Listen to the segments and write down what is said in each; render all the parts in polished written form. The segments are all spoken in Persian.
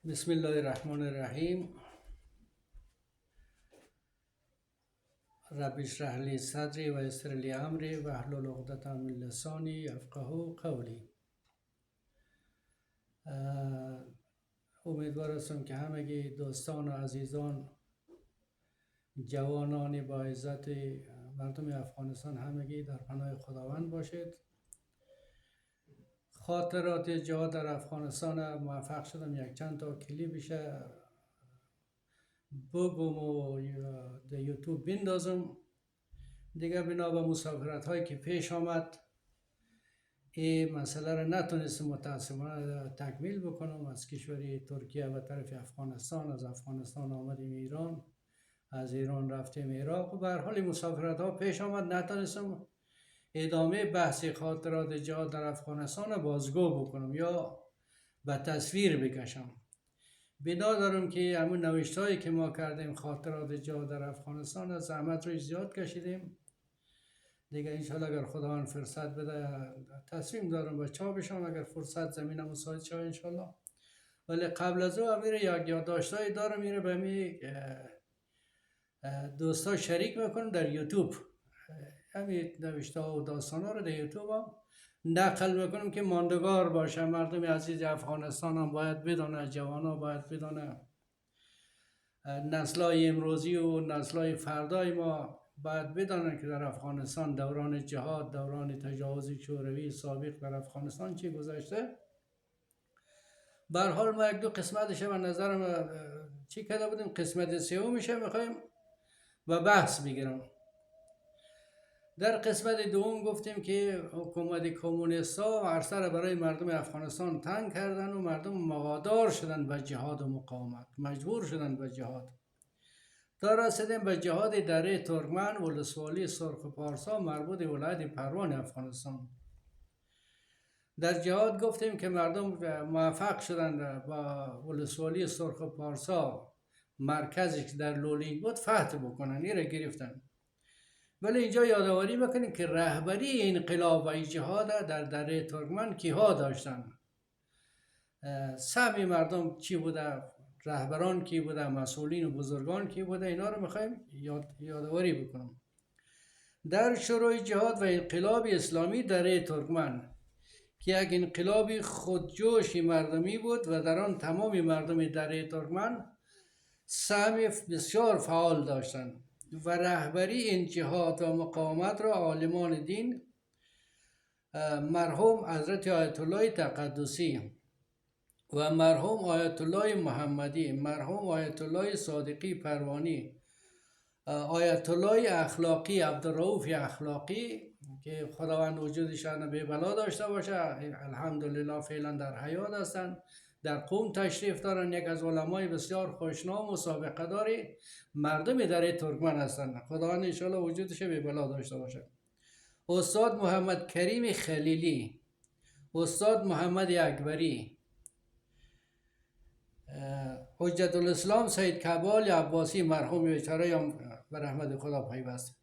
بسم الله الرحمن الرحیم. رب اشرح لی صدری و یسر لی امری واحلل عقدة من لسانی یفقهوا قولی. امیدوار هستم که همگی دوستان و عزیزان، جوانان با عزت مردم افغانستان همگی در پناه خداوند باشید. خاطرات جهاد در افغانستان موفق شدم یک چند تا کلیپش بگم و در یوتیوب بندازم. دیگه بنا به مسافرت هایی که پیش آمد این مسئله را نتونستم متاسفانه تکمیل بکنم. از کشور ترکیه به طرف افغانستان، از افغانستان آمدیم ایران، از ایران رفتیم عراق و به هر حال مسافرت ها پیش آمد. نتونستم ادامه بحث خاطرات جهاد در افغانستان بازگو بکنم یا به تصویر بکشم. بنا دارم که همون نوشت هایی که ما کردیم خاطرات جهاد در افغانستان زحمت روی زیاد کشیدیم. دیگه انشالله اگر خداوند فرصت بده تصمیم دارم به چاپشم اگر فرصت زمینه مساعد شود انشالله. ولی قبل از او امیر یک یادداشتایی دارم، میره به می دوستا شریک میکنم در یوتیوب. همین نوشته ها و داستان ها رو در یوتیوب هم نقل میکنم که ماندگار باشه. مردم عزیز افغانستان هم باید بدانه، جوان ها باید بدانه، نسلای امروزی و نسلای فردای ما باید بدانند که در افغانستان دوران جهاد، دوران تجاوز شوروی سابق در افغانستان چی گذشته. به هر حال ما یک دو قسمتش به نظرم چی کرده بودیم، قسمت سومش میخوایم و بحث بگیرم. در قسمت دوم گفتیم که حکومت کمونیستا عرصه را برای مردم افغانستان تنگ کردن و مردم مقادار شدن به جهاد و مقاومت، مجبور شدن به جهاد. تا رسیدیم به جهاد دره ترکمن ولسوالی سرخ پارسا مربوط به ولایت پروان افغانستان. در جهاد گفتیم که مردم موفق شدن با ولسوالی سرخ پارسا مرکزی که در لولینگ بود فتح بکنن، این را گرفتن. ولی اینجا یادآوری بکنیم که رهبری انقلاب و جهاد در دره ترکمن کیها داشتن، سهم مردم چی بوده، رهبران کی بوده، مسئولین و بزرگان کی بوده، اینا رو میخوایم یادآوری بکنم. در شروع جهاد و انقلاب اسلامی دره ترکمن که یک انقلاب خودجوش مردمی بود و در آن تمام مردم دره ترکمن سهم بسیار فعال داشتند و رهبری این جهاد و مقاومت را عالمان دین مرحوم حضرت آیت الله تقدسی و مرحوم آیت الله محمدی، مرحوم آیت الله صادقی پروانی، آیت الله اخلاقی عبدالرؤوف اخلاقی که خداوند وجودشان به بلا داشته باشه، الحمدلله فعلا در حیات هستند، در قم تشریف دارن. یک از علمای بسیار خوشنام و سابقه داری مردم دره ترکمن هستند، خداوند انشاءالله وجودش به بلا داشته باشه. استاد محمد کریم خلیلی، استاد محمد اکبری، حجت الاسلام سید کبال عباسی مرحوم بیچاره هم به رحمت خدا پیوست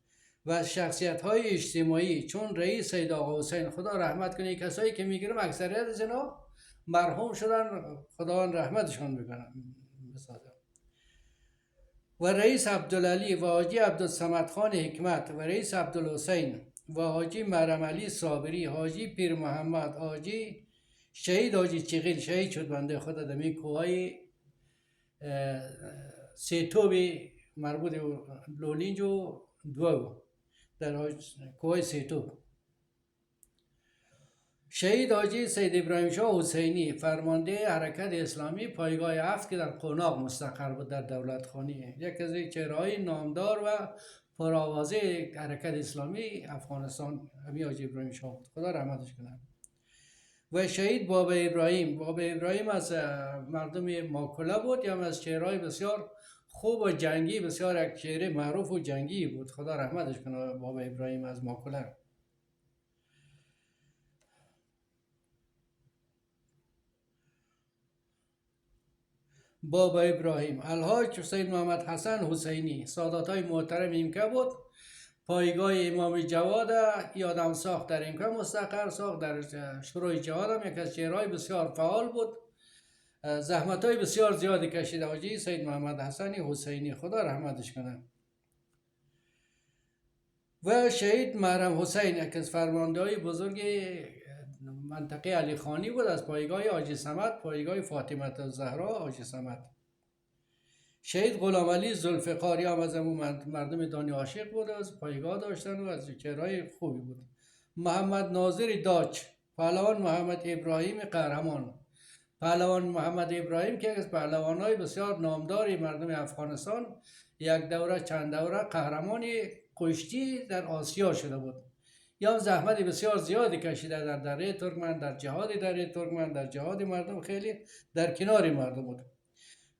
و شخصیت های اجتماعی چون رئیس سید آقا حسین خدا رحمت کنه. کسایی که میگیرم اکثریت از اینا مرحوم شدن، خداوند رحمتشون بکنه. و رئیس عبدالعلی و حاجی عبدالصمد خان حکمت و رئیس عبدالحسین و حاجی مرم علی صابری، حاجی پیر محمد، حاجی شهید حاجی چغیل شهید شد بنده خدا دمی کوهای سیتوبی مربوط لولینج و دو در کوهای سیتوب. شهید حاجی سید ابراهیم شاه حسینی فرمانده حرکت اسلامی پایگاه 7 که در قوناق مستقر بود در دولت خانی، یک از چهره‌های نامدار و پرآوازه حرکت اسلامی افغانستان همین حاجی ابراهیم شاه بود، خدا رحمتش کنه. و شهید بابا ابراهیم، بابا ابراهیم از مردم ماکولا بود، یا از چهره‌های بسیار خوب و جنگی، بسیار یک چهره معروف و جنگی بود، خدا رحمتش کنه بابا ابراهیم از ماکولا. بابا ابراهیم الحاج سید محمد حسن حسینی، ساداتای محترم اینکه بود، پایگاه امام جواد یادم ساخت در اینکه مستقر ساخت. در شروع جهاد هم یک از چهرهای بسیار فعال بود زحمت های بسیار زیادی کشید حاجی سید محمد حسنی حسینی، خدا رحمتش کنه. و شهید محرم حسین، یکی از فرمانده‌های بزرگ منطقه علی خانی بود، از پایگاه حاجی صمد، پایگاه فاطمه الزهرا حاجی صمد. شهید غلام علی ذوالفقاری هم از مردم دانی عاشق بود، از پایگاه داشتن و از چهرهای خوبی بود. محمد ناظر داچ، پهلوان محمد ابراهیم قهرمان. پهلوان محمد ابراهیم که از پهلوان‌های بسیار نامداری مردم افغانستان، یک دوره چند دوره قهرمان کشتی در آسیا شده بود. یا زحمت بسیار زیادی کشیده در دره ترکمن، در جهاد دره ترکمن، در جهاد مردم، خیلی در کنار مردم بود.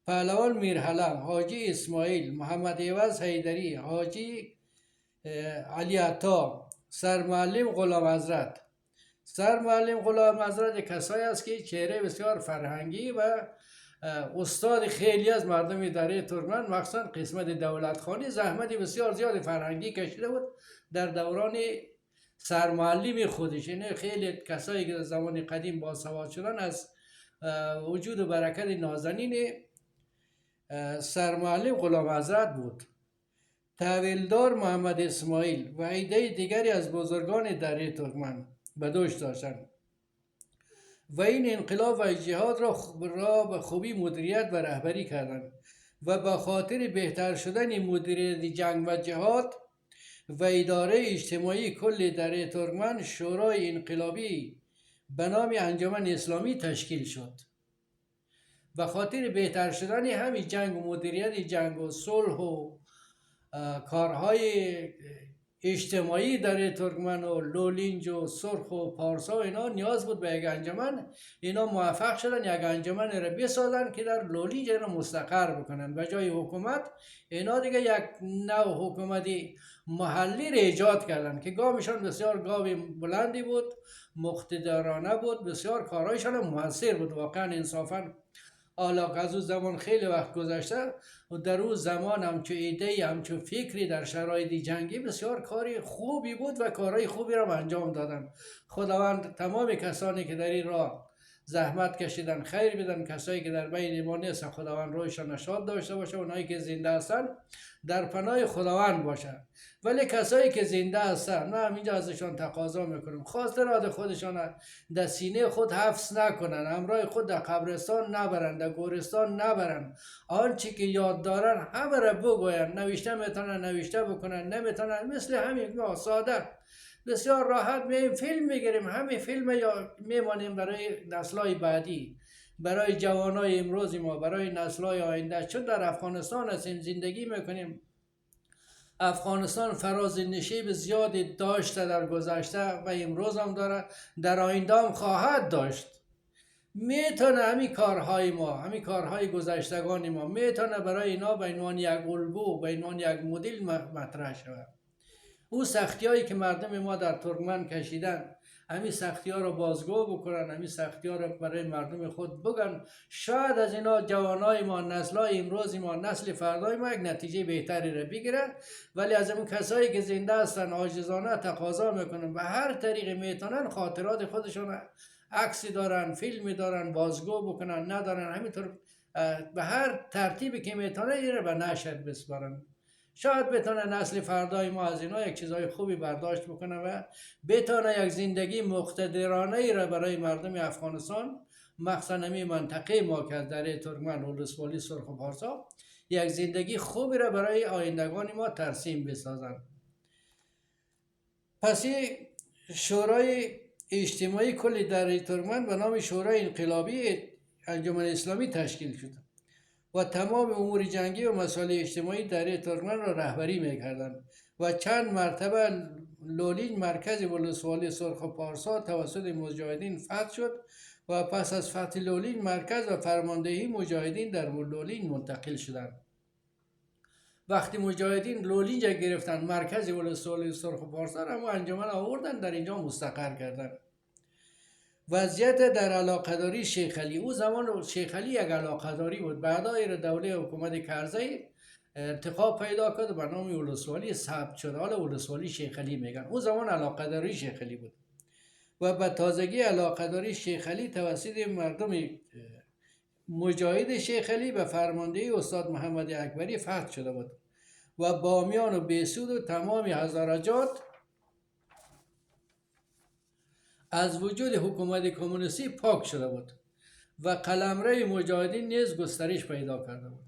پهلوان میرحلم، حاجی اسماعیل، محمد عوض حیدری، حاجی علی عطا، سرمعلم غلام حضرت. سرمعلم غلام حضرت کسایی است که چهره بسیار فرهنگی و استاد خیلی از مردم دره ترکمن، مخصوصا قسمت دولت خانی، زحمت بسیار زیاد فرهنگی کشیده بود در دوران سرمعلم خودش. یعنی خیلی کسایی که در زمان قدیم باسواد شدن از وجود و برکت نازنین سرمعلم غلام حضرت بود. تحویلدار محمد اسماعیل و عده دیگری از بزرگان دره ترکمن به دوش داشتند و این انقلاب و جهاد را به خوبی مدیریت و رهبری کردند و به خاطر بهتر شدن مدیریت جنگ و جهاد و اداره اجتماعی کل دره ترکمن، شورای انقلابی به نام انجمن اسلامی تشکیل شد. به خاطر بهتر شدن همین جنگ و مدیریت جنگ و صلح و کارهای اجتماعی در ترکمن و لولینج و سرخ و پارسا و اینا نیاز بود به یک انجمن. اینا موفق شدن یک انجمن را بسازن که در لولینج را مستقر بکنن. به جای حکومت اینا دیگه یک نوع حکومت محلی را ایجاد کردن که گامشان بسیار گام بلندی بود، مقتدرانه بود، بسیار کارهایشان موثر بود. واقعا انصافا حالا از اون زمان خیلی وقت گذشته و در اون زمان همچو ایده همچو فکری در شرایط جنگی بسیار کاری خوبی بود و کارهای خوبی را انجام دادن. خداوند تمام کسانی که در این راه زحمت کشیدن خیر بدن. کسایی که در بین ما نیستن خداوند رویشان نشاط داشته باشه. اونایی که زنده هستن در پناه خداوند باشن. ولی کسایی که زنده هستن من همینجا ازشان تقاضا میکنم خاطرات خودشان در سینه خود حفظ نکنن، همراه خود در قبرستان نبرن، در گورستان نبرن. آنچه که یاد دارن همه را بگوین. نوشته میتونن نوشته بکنن، نمیتونن مثل همین ما ساده بسیار راحت میایم فیلم میگیریم، همین فیلم یا میمانیم برای نسل‌های بعدی، برای جوانای امروز ما، برای نسل‌های آینده. چون در افغانستان هستیم زندگی میکنیم. افغانستان فراز نشیب زیادی داشته در گذشته و امروز هم داره، در آینده هم خواهد داشت. میتونه همین کارهای ما، همین کارهای گذشتگان ما میتونه برای اینا به عنوان یک الگو، به عنوان یک مدل مطرح شود. او سختی هایی که مردم ما در ترکمن کشیدن، همین سختی ها رو بازگو بکنن، همین سختی ها رو برای مردم خود بگن. شاید از اینا جوانای ما، نسل‌های امروز ما، نسل فردای ما یک نتیجه بهتری رو بگیرن. ولی از اون کسایی که زنده هستن عاجزانه تقاضا میکنن و هر طریقی میتونن خاطرات خودشون عکسی دارن، فیلمی دارن، بازگو بکنن، ندارن همینطور به هر ترتیبی که میتونن این رو به نشر بسپارن. شاید بتونه نسل فردای ما از اینا یک چیزای خوبی برداشت بکنه و بتونه یک زندگی مقتدرانه ای را برای مردم افغانستان، مخصوصا همین منطقه ما که از دره ترکمن، ولسوالی، سرخ و پارسا، یک زندگی خوبی را برای آیندگان ما ترسیم بسازن. پس شورای اجتماعی کل دره ترکمن به نام شورای انقلابی انجمن اسلامی تشکیل شد و تمام امور جنگی و مسائل اجتماعی دره ترکمن را رهبری میکردند و چند مرتبه لولین مرکز ولسوالی سرخ و پارسا توسط مجاهدین فتح شد و پس از فتح لولین مرکز و فرماندهی مجاهدین در لولین منتقل شدند. وقتی مجاهدین لولین جا گرفتن، مرکز ولسوالی سرخ و پارسا را انجمن آوردن، در اینجا مستقر کردند. وضعیت در علاقه‌داری شیخ علی. او زمان شیخ علی یک علاقه‌داری بود. بعدا دوله حکومت کرزی ارتقا پیدا کرد و به نام ولسوالی ثبت شد. حالا ولسوالی شیخ علی میگن. او زمان علاقه‌داری شیخ علی بود و به تازگی علاقه‌داری شیخ علی توسط مردم مجاهد شیخ علی به فرماندهی استاد محمد اکبری فتح شده بود و بامیان و بیسود و تمام هزارجات از وجود حکومت کمونیستی پاک شده بود و قلمرو مجاهدین نیز گسترش پیدا کرده بود.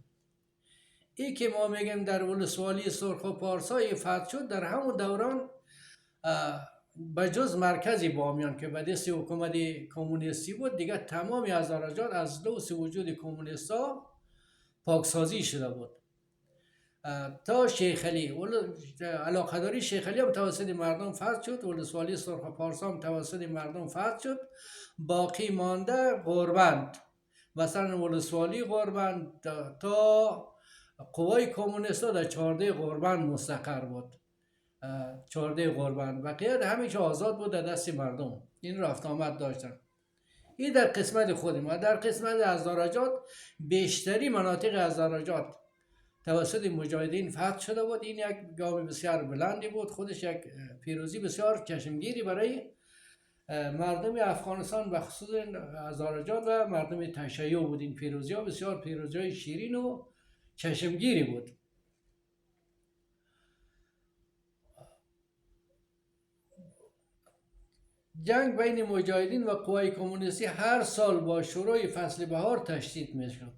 این که ما میگیم در ولسوالی سرخ و پارسای فتح شد، در همون دوران به جز مرکزی بامیان که به دست حکومت کمونیستی بود، دیگه تمامی هزارجات از لوس وجود کمونیستا پاکسازی شده بود تا شیخ علی. علاقه داری شیخ علی هم توسط مردم فتح شد، ولسوالی سرخ و پارسا هم توسط مردم فتح شد. باقی مانده غوربند، مثلا ولسوالی غوربند تا قوای کمونیستا در 14 غوربند مستقر بود. 14 غوربند بقیه همیشه آزاد بود در دست مردم، این رفت آمد داشتن. این در قسمت خودم. و در قسمت هزارجات بیشتری مناطق هزارجات توسط مجاهدین فتح شده بود. این یک گام بسیار بلندی بود، خودش یک پیروزی بسیار چشمگیری برای مردم افغانستان و خصوص هزارجات و مردم تشیع بود. این پیروزی ها بسیار پیروزی های شیرین و چشمگیری بود. جنگ بین مجاهدین و قوای کمونیستی هر سال با شروع فصل بهار تشدید می شد.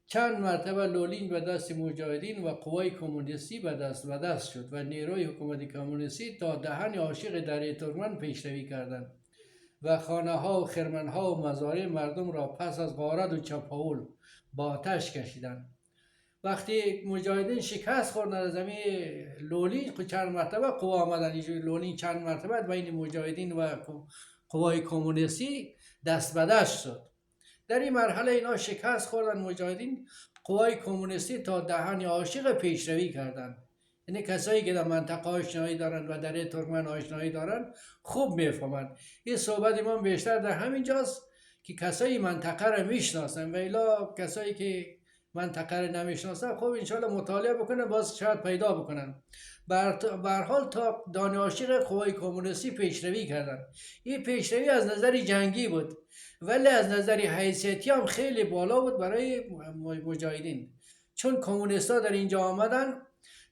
چند مرتبه لولین به دست مجاهدین و قوای کمونیستی به دست شد و نیروی حکومت کمونیستی تا دهن عاشق دره ترکمن پیشروی کردند و خانه ها و خرمن ها و مزارع مردم را پس از غارت و چپاول با آتش کشیدند. وقتی مجاهدین شکست خوردن از زمین لولین، چند مرتبه قوا آمدن. لولین چند مرتبه بین مجاهدین و قوای کمونیستی دست به دست شد. در این مرحله اینا شکست خوردن مجاهدین، قوای کمونیستی تا دهن عاشق پیشروی کردند. یعنی کسایی که در منطقه آشنایی دارن و در ترکمن آشنایی دارن خوب میفهمند. این صحبت ما بیشتر در همین جاست که کسایی منطقه را میشناسن، و الا کسایی که منطقه را نمیشناسن خب انشالله مطالعه بکنن، باز شاید پیدا بکنن. به هر حال تا دانه عاشق قوای کمونیستی پیشروی کردن. این پیشروی از نظر جنگی بود، ولی از نظر حیثیتی هم خیلی بالا بود برای مجاهدین، چون کمونیستا در اینجا آمدن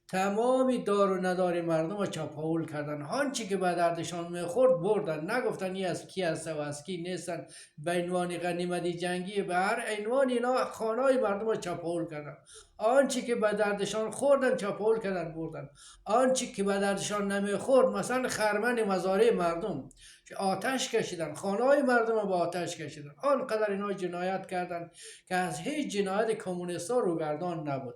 تمامی دار و ندار مردم رو چپاول کردن. هانچی که به دردشان میخورد بردن، نگفتن این از کی هست و از کی نیستن. به عنوان غنیمت جنگی به هر عنوان اینا خانه‌های مردم رو چپاول کردن. آنچه که به دردشان خوردن چپاول کردن بردن. آنچه که به دردشان نمیخورد، مثلا خرمن مزارع مردم آتش کشیدن، خانه‌های مردم رو با آتش کشیدن. آنقدر اینا جنایت کردن که از هیچ جنایت کمونیستا روگردان نبود.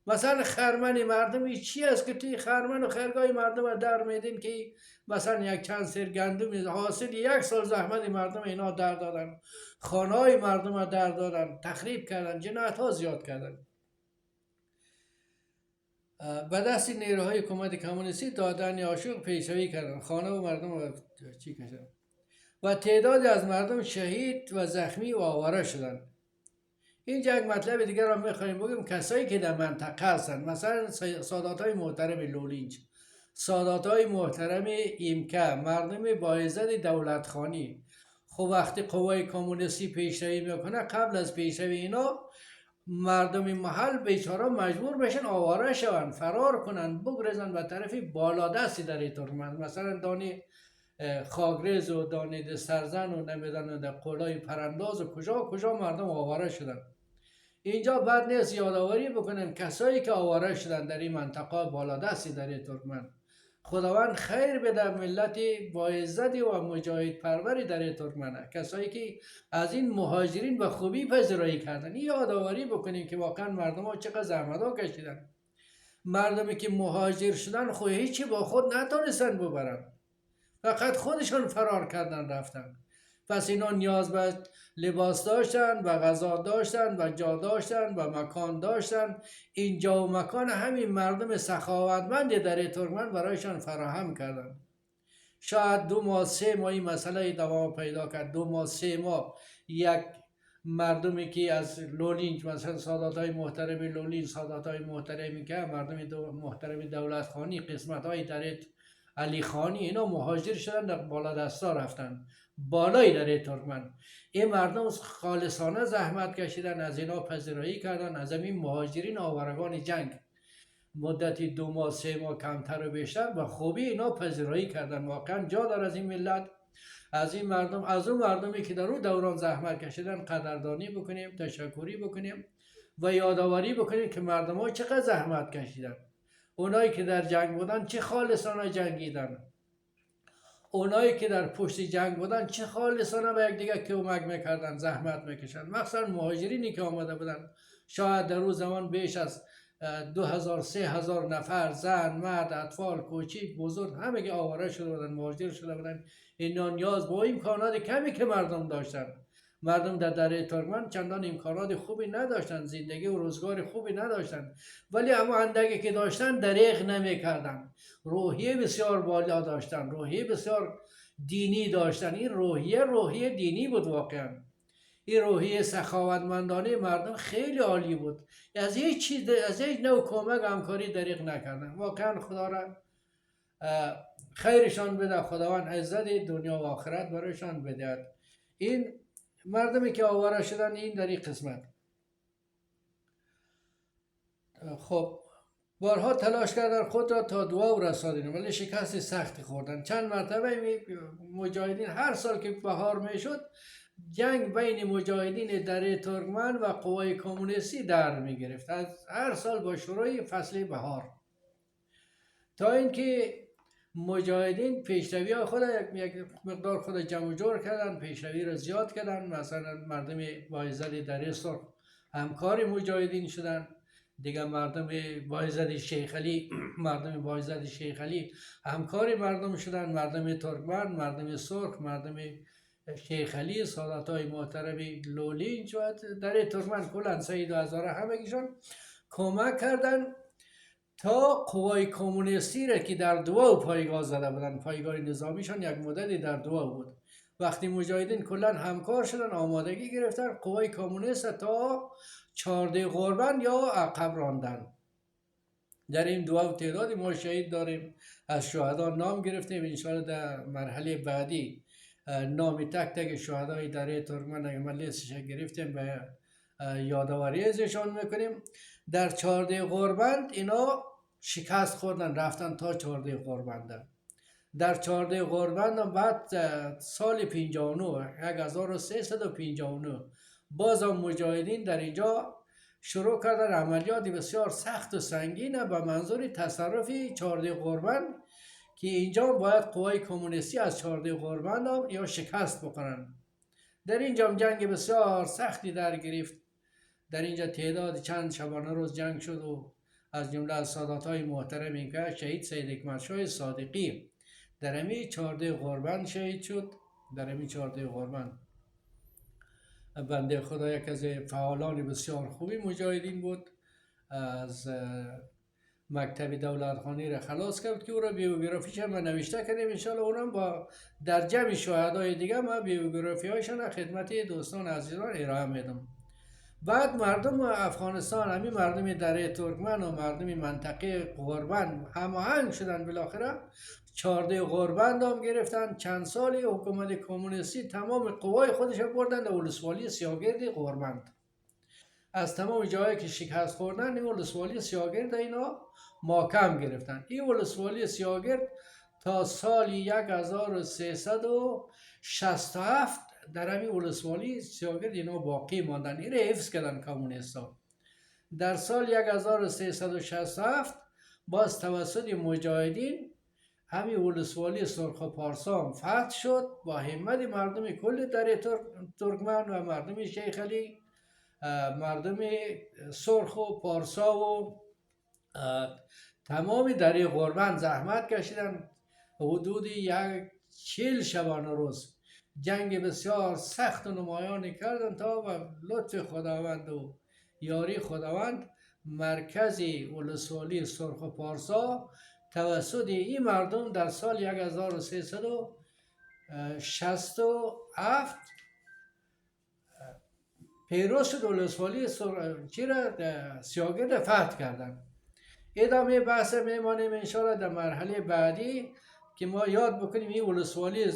مثلا خرمن مردم چی است که توی خرمن و خرگاه مردم رو در میدین که مثلا یک چند سر گندم حاصل یک سال زحمت مردم اینا در دادن، خانه های مردم رو در دادن، تخریب کردن، جنایت ها زیاد کردن. به دست نیروهای حکومت کمونیستی دادن عاشق پیشروی کردن، خانه و مردم رو چی کردن و تعدادی از مردم شهید و زخمی و آواره شدند. اینجا یک مطلب دیگر را میخوایم بگیم. کسایی که در منطقه هستند، مثلا سادات های محترم لولینج، سادات های محترم ایمکه، مردم با عزت دولتخانی، خب وقتی قوای کمونیستی پیشروی میکنه، قبل از پیشروی اینا مردم محل بیچاره مجبور بشن آواره شون، فرار کنن، بگرزن به طرف بالادستی در ترکمن، مثلا دانه خاگرز و دانه سرزن و نمیدن در قلای پرانداز و کجا مردم آواره شدن. اینجا بعد نیست یادآوری بکنیم کسایی که آواره شدن در این منطقه بالادستی در ترکمن، خداوند خیر بده ملت با عزت و مجاهد پروری در ترکمن، کسایی که از این مهاجرین به خوبی پذیرایی کردن. این یادآوری بکنیم که واقعا مردم ها چقدر زحمت ها کشیدن. مردمی که مهاجر شدن خود هیچی با خود نتونستن ببرن، فقط خودشان فرار کردن رفتن. پس اینا نیاز به لباس داشتن، به غذا داشتن، به جا داشتن، به مکان داشتن. این جا و مکان همین مردم سخاوتمند در ترکمن برایشان فراهم کردن. شاید 2 ماه 3 ماه این مسئله دوام پیدا کرد. 2 ماه 3 ماه یک مردمی که از لولینج، مثلا سادات های محترم لولینج، سادات های محترمی که مردم محترم دولت خانی، قسمت های در علی خانی اینا مهاجر شدن، در بالا دستا رفتن بالای دره ترکمن. این مردم خالصانه زحمت کشیدن، از اینا پذیرایی کردن، از این مهاجرین آورگان جنگ مدتی 2 ماه 3 ماه کمتر و بیشتر و خوبی اینا پذیرایی کردن. واقعا جا داره از این ملت، از این مردم، از اون مردمی که در اون دوران زحمت کشیدن قدردانی بکنیم، تشکری بکنیم و یادآوری بکنیم که مردم ها چقدر زحمت کشیدن. اونایی که در جنگ بودن چه خالصانه جنگیدن، اونایی که در پشت جنگ بودن چه خالصانه به یکدیگر کمک میکردن، زحمت میکشن. مخصوصا مهاجرینی که آمده بودن، شاید در اون زمان بیش از 2000 3000 نفر، زن مرد اطفال کوچیک بزرگ همه آواره شده بودن، مهاجر شده بودن. اینا نیاز با امکانات کمی که مردم داشتن، مردم در دره ترکمن چندان امکانات خوبی نداشتن، زندگی و روزگار خوبی نداشتن، ولی اما اندکی که داشتن دریغ نمیکردن. روحیه بسیار بالا داشتن، روحیه بسیار دینی داشتن. این روحیه دینی بود واقعا. این روحیه سخاوتمندانه مردم خیلی عالی بود. از هیچ چیز، از هیچ نوع کمک همکاری دریغ نکردن. واقعا خدا را خیرشان بده، خداوند عزت دنیا و آخرت برایشان بده. این مردمی که آواره شدن این در این قسمت. خب بارها تلاش کردن خود را تا دعا رساندن ولی شکست سختی خوردن. چند مرتبه مجاهدین هر سال که بهار میشد جنگ بین مجاهدین دره ترکمن و قوای کمونیستی در می گرفت، از هر سال با شروع فصل بهار، تا اینکه مجاهدین پیشروی خود یک مقدار خود جمع جور کردن، پیشروی را زیاد کردن. مثلا مردم بایزد دره سرخ همکار مجاهدین شدن دیگه، مردم بایزد شیخ علی مردم بایزد شیخ علی همکار مردم شدن، مردم ترکمن، مردم سرخ، مردم شیخ علی، سادات محترم لولینج و در ترکمن کلن سید و هزاره همگیشان کمک کردن تا قوای کمونیستی را که در دعا پایگاه زده بودن، پایگاه نظامیشان یک مدتی در دعا بود، وقتی مجاهدین کلن همکار شدن آمادگی گرفتن قوای کمونیست تا 14 غربند یا عقب راندن. در این دعا تعدادی ما شهید داریم، از شهدا نام گرفتیم، انشاءالله در مرحله بعدی نام تک تک شهدای دره ترکمن اگه من لیستش گرفتیم به یادآوری ازشان میکنیم. در 14 غربند اینا شکست خوردن، رفتن تا 14 غربند. در 14 غربند بعد سال 59 1359 باز هم مجاهدین در اینجا شروع کردن عملیات بسیار سخت و سنگین به منظور تصرف 14 غربند که اینجا باید قوای کمونیستی از 14 غربند هم یا شکست بکنن. در اینجا جنگ بسیار سختی در گرفت. در اینجا تعداد چند شبانه روز جنگ شد و از جمله از ساداتای محترم این که شهید سید حکمتشاه صادقی در امی 14 غربند شهید شد. در امی 14 غربند بنده خدا یک از فعالان بسیار خوبی مجاهدین بود، از مکتب دولتخانی را خلاص کرد که او را بیوگرافیش هم نوشته کردیم، انشاءالله اونم با در جمع شهدای دیگه ما بیوگرافی هایشان خدمت دوستان عزیزان ارائه میدم. بعد مردم افغانستان، همین مردم دره ترکمن و مردم منطقه غربند هماهنگ شدن، بالاخره 14 غربند هم گرفتن. چند سالی حکومت کمونیستی تمام قوای خودش بردن در ولسوالی سیاگرد غربند. از تمام جایی که شکست خوردن این ولسوالی سیاگرد اینا محکم گرفتن. این ولسوالی سیاگرد تا سال 1367 در همین ولسوالی سیاگرد اینا باقی ماندن، این حفظ کردن کمونیستا. در سال 1367 باز توسط مجاهدین همین ولسوالی سرخ و پارسا فتح شد با همت مردم کل دره ترکمن و مردم شیخ علی، مردم سرخ و پارسا و تمام دره غربند زحمت کشیدن. حدود 40 شبانه روز جنگ بسیار سخت و نمایانی کردن تا و لطف خداوند و یاری خداوند مرکزی ولسوالی سرخ و پارسا توسط این مردم در سال 1367 پیروز شد. ولسوالی سیاگرد فتح کردن. ادامه بحث میمانیم انشاءالله در مرحله بعدی که ما یاد بکنیم این ولسوالی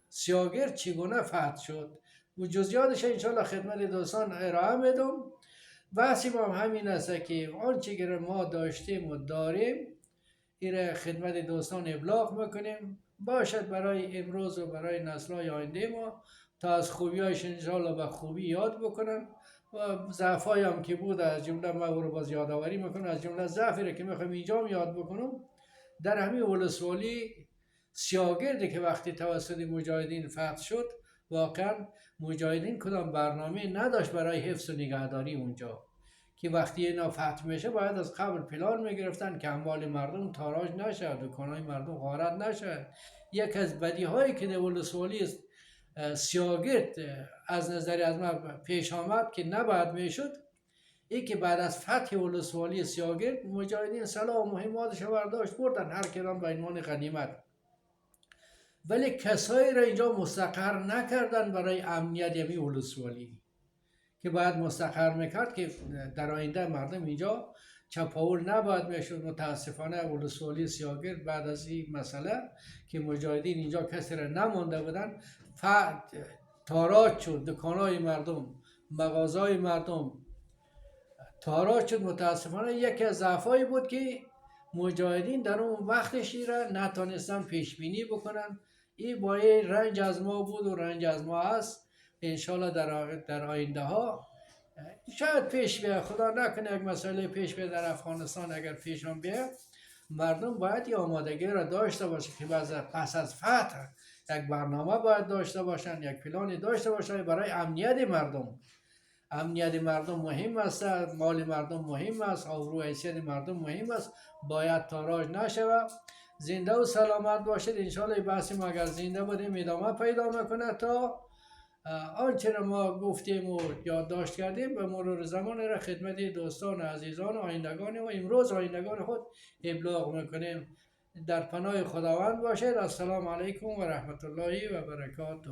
سیاگرد چگونه فتح شد و جزئیاتش انشاءالله خدمت دوستان ارائه میدم. بحثی ما همین است که آنچه که ما داشتیم و داریم این خدمت دوستان ابلاغ میکنیم، باشد برای امروز و برای نسل‌های آینده ما تا از خوبی‌هایش انشاءالله به خوبی یاد بکنن و ضعف‌های هم که بود از جمله ما رو باز یادآوری میکنم. از جمله ضعفی را که میخوام اینجا یاد بکنم در همین ولسوالی سیاگردی که وقتی توسط مجاهدین فتح شد، واقعا مجاهدین کدام برنامه نداشت برای حفظ و نگهداری اونجا، که وقتی اینا فتح میشه باید از قبل پلان میگرفتن که اموال مردم تاراج نشد، دکانهای مردم غارت نشد. یک از بدیهایی که در ولسوالی سیاگرد از نظر از ما پیش آمد که نباید میشد، این که بعد از فتح ولسوالی سیاگرد مجاهدین سلاح و مهماتش برداشت بردن هر کدام به عنوان غنیمت، ولی کسایی را اینجا مستقر نکردن برای امنیت یمی ولسوالی که باید مستقر میکرد که در آینده مردم اینجا چپاول نباید میشد. متاسفانه ولسوالی سیاگرد بعد از این مسئله که مجاهدین اینجا کسی را نمانده بودن تاراج شد، دکانهای مردم، مغازهای مردم تاراج شد. متاسفانه یکی از ضعفایی بود که مجاهدین در اون وقتش را نتونستن پیش بینی بکنن. این با رنج از ما بود و رنج از ما هست. انشالله در آینده ها شاید پیش بیاد، خدا نکنه یک مسئله پیش بیاد در افغانستان. اگر پیش هم بیاد مردم باید یه آمادگی را داشته باشه که پس از فتح یک برنامه باید داشته باشن، یک پلانی داشته باشن برای امنیت مردم. امنیت مردم مهم است، مال مردم مهم است، آبرو حیثیت مردم مهم است، باید تاراج نشود. زنده و سلامت باشید. انشالله بحث ما اگر زنده بودیم ادامه پیدا میکنه تا آنچه را ما گفتیم و یادداشت کردیم به مرور زمان را خدمت دوستان عزیزان و آیندگان و امروز آیندگان خود ابلاغ میکنیم. در پناه خداوند باشید. السلام علیکم و رحمت الله و برکاته.